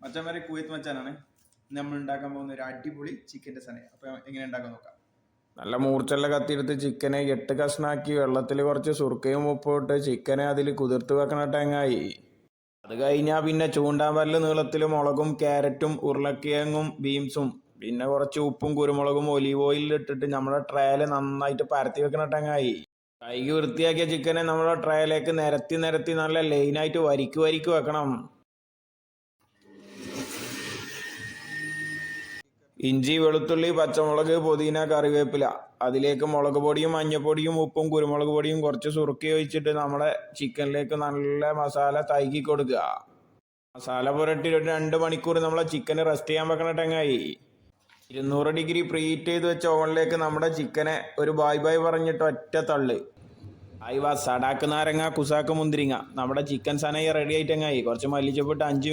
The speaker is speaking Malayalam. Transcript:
മച്ചാന്മാരെ കുവൈത്ത് മച്ചാനാണ് നമ്മൾ ഉണ്ടാക്കാൻ പോകുന്ന ഒരു അടിപൊളി ചിക്കൻ്റെ സന. അപ്പോൾ എങ്ങനെ ഉണ്ടാക്കാൻ നോക്കാം. നല്ല മൂർച്ചുള്ള കത്തിയെടുത്ത് ചിക്കനെ 8 കഷ്ണാക്കി വെള്ളത്തിൽ കുറച്ച് സുർക്കയും ഉപ്പും ഇട്ട് ചിക്കനെ അതിൽ കുതിർത്ത് വെക്കണ ടങ്ങായി. അത് കഴിഞ്ഞാൽ പിന്നെ ചൂണ്ടാമ്പല്ല് നീളത്തിൽ മുളകും ക്യാരറ്റും ഉരുളക്കിഴങ്ങും ബീൻസും പിന്നെ കുറച്ച് ഉപ്പും കുരുമുളകും ഒലീവ് ഓയിലിൽ ഇട്ടിട്ട് നമ്മുടെ ട്രേയിൽ നന്നായിട്ട് പരത്തി വെക്കണ ടങ്ങായി. കൈക്ക് വൃത്തിയാക്കിയ ചിക്കനെ നമ്മുടെ ട്രേയിലേക്ക് നിരത്തി നല്ല ലൈനായിട്ട് വരിക്ക് വെക്കണം. ഇഞ്ചി വെളുത്തുള്ളി പച്ചമുളക് പുതിന കറിവേപ്പില അതിലേക്ക് മുളക് പൊടിയും മഞ്ഞപ്പൊടിയും ഉപ്പും കുരുമുളക് പൊടിയും കുറച്ച് സുറുക്കി ഒഴിച്ചിട്ട് നമ്മുടെ ചിക്കനിലേക്ക് നല്ല മസാല തൈകി കൊടുക്കുക. മസാല പുരട്ടി 2 മണിക്കൂർ നമ്മളെ ചിക്കന് റെസ്റ്റ് ചെയ്യാൻ വെക്കണ ടങ്ങായി. 200 ഡിഗ്രി പ്രീഹീറ്റ് ചെയ്ത് വെച്ച ഓവനിലേക്ക് നമ്മുടെ ചിക്കനെ ഒരു ബായ് പറഞ്ഞിട്ട് ഒറ്റ തള്ള്. സടാക്ക് നാരങ്ങ കുസാക്ക് മുന്തിരിങ്ങ നമ്മുടെ ചിക്കൻ സനയെ റെഡി ആയിട്ടങ്ങായി. കുറച്ച് മല്ലിച്ചപ്പിട്ട് 5 മിനിറ്റ്